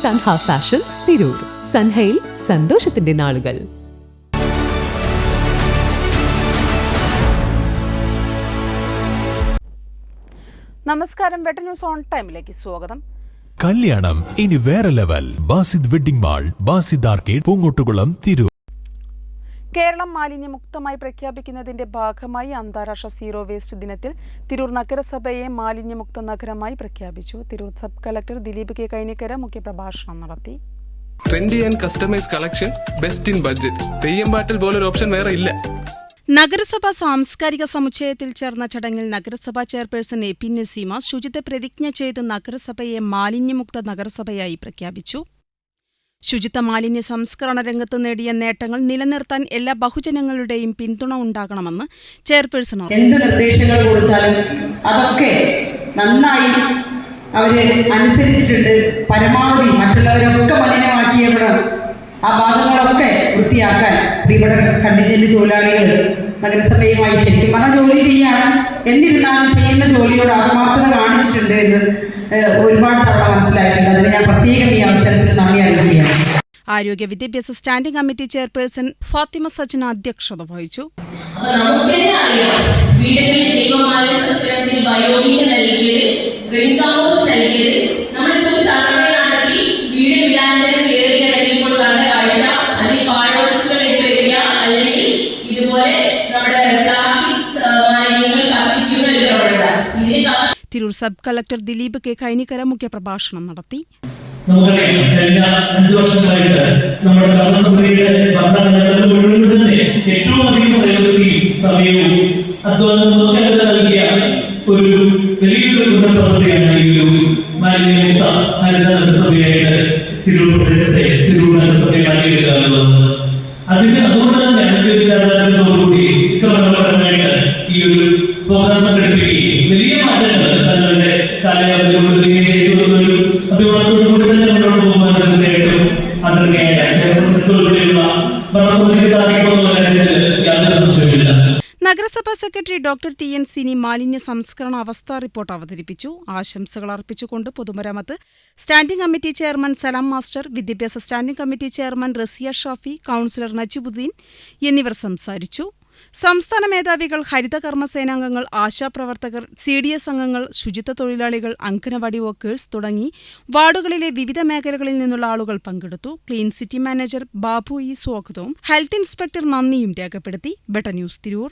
Sanha fashions Tirur. സൻഹയിൽ സന്തോഷത്തിന്റെ നാളുകൾ. നമസ്കാരം. വെട്ട ന്യൂസ് ഓൺ ടൈമിലേക്ക് സ്വാഗതം. കല്യാണം ഇനി വേറെ level. Basid wedding mall, Basid arcade, Poonkottukulam, Tirur. Keralam മാലിന്യമുക്തമായി പ്രഖ്യാപിക്കുന്നതിന്റെ ഭാഗമായി അന്താരാഷ്ട്ര സീറോ വേസ്റ്റ് ദിനത്തിൽ തിരൂർ നഗരസഭയെ മാലിന്യമുക്ത നഗരമായി പ്രഖ്യാപിച്ചു. Tirur sub collector Dileep K Kainikkara മുഖ്യപ്രഭാഷണം നടത്തി. Trendy and customise collection, best in budget. തെയ്യമ്പാട്ടിൽ പോലൊരു ഓപ്ഷൻ വേറെ ഇല്ല. നഗരസഭ സാംസ്കാരിക സമുച്ചയത്തിൽ ചേർന്ന ചടങ്ങിൽ നഗരസഭാ ചെയർപേഴ്സൺ എ പി നസീമ ശുചിത്വ പ്രതിജ്ഞ ചെയ്ത് നഗരസഭയെ മാലിന്യമുക്ത നഗരസഭയായി പ്രഖ്യാപിച്ചു. ശുചിത്വ മാലിന്യ സംസ്കരണ രംഗത്ത് നേടിയ നേട്ടങ്ങൾ നിലനിർത്താൻ എല്ലാ ബഹുജനങ്ങളുടെയും പിന്തുണ ഉണ്ടാകണമെന്ന് ചെയർപേഴ്സൺ എന്ത് നിർദ്ദേശങ്ങൾ കൊടുത്താലും അതൊക്കെ നന്നായി അവര് അനുസരിച്ചിട്ടുണ്ട്. പരമാവധി മറ്റുള്ളവരൊക്കെ മലിനമാക്കിയവിടെ ആ ഭാഗങ്ങളൊക്കെ വൃത്തിയാക്കാൻ പ്രിയപ്പെട്ട കണ്ടിജന്റ് തൊഴിലാളികൾ നഗരസഭയുമായി ശരിക്കും പറഞ്ഞ ജോലി ചെയ്യാണ്. എന്നിരുന്നാലും ചെയ്യുന്ന ജോലിയോട് ആത്മാർത്ഥത കാണിച്ചിട്ടുണ്ട് എന്ന് ഒരുപാട് തവണ മനസ്സിലായിട്ടുണ്ട്. അതിന് ഞാൻ പ്രത്യേകം ഈ അവസരത്തിൽ നന്ദി അറിയിക്കുകയാണ്. ആരോഗ്യ വിദ്യാഭ്യാസ standing committee chairperson Fathima Sajna അധ്യക്ഷത വഹിച്ചു. Tirur sub collector Dileep K Kainikkara മുഖ്യപ്രഭാഷണം നടത്തി. നമുക്കറിയാം, കഴിഞ്ഞ 5 വർഷമായിട്ട് നമ്മുടെ ഭരണസമിതിയുടെ ഭരണഘടന മുഴുവൻ തന്നെ ഏറ്റവും അധികം പ്രയോജനവും സമയവും അധ്വാനവും നൽകിയ ഒരു വലിയൊരു പ്രവർത്തിയാണ് ഈ ഒരു മാലിന്യമുക്ത ഹരിത നഗരസഭയായിട്ട് തിരൂർ പ്രദേശത്തെ തിരൂർ നഗരസഭയെ മാറ്റിയെടുക്കുക എന്നുള്ളത്. അതുകൊണ്ട് തന്നെ അനുസരിച്ചതോടുകൂടി ഇത്ര മനോഹരമായിട്ട് ഈ ഒരു പ്രോഗ്രാം സംഘടിപ്പിക്കുകയും വലിയ മാറ്റങ്ങൾ തങ്ങളുടെ കാലയളവിൽ ചെയ്തു അഭിമാനത്തോടുകൂടി തന്നെ മുന്നോട്ട് പോകുവാൻ തീർച്ചയായിട്ടും അതിർത്തിയായ ചെറുപ്പത്തിലുള്ള ഭരണസമിതിക്ക് സാധിക്കുമെന്നുള്ള കാര്യത്തിൽ യാതൊരു സംശയമില്ല. നഗരസഭാ secretary doctor T N Sini മാലിന്യ സംസ്കരണ അവസ്ഥാ റിപ്പോർട്ട് അവതരിപ്പിച്ചു. ആശംസകൾ അർപ്പിച്ചുകൊണ്ട് പൊതുമരാമത്ത് standing committee chairman Salam master, വിദ്യാഭ്യാസ standing committee chairman Raziya Shafi, councillor Najibuddeen എന്നിവർ സംസാരിച്ചു. സംസ്ഥാന മേധാവികൾ, ഹരിത കർമ്മസേനാംഗങ്ങൾ, ആശാപ്രവർത്തകർ, CDS അംഗങ്ങൾ, ശുചിത്വ തൊഴിലാളികൾ, അംഗനവാടി വർക്കേഴ്സ് തുടങ്ങി വാർഡുകളിലെ വിവിധ മേഖലകളിൽ നിന്നുള്ള ആളുകൾ പങ്കെടുത്തു. ക്ലീൻ സിറ്റി മാനേജർ ബാബു സ്വാഗതവും ഹെൽത്ത് ഇൻസ്പെക്ടർ നന്ദിയും രേഖപ്പെടുത്തി. വെട്ട ന്യൂസ് തിരൂർ.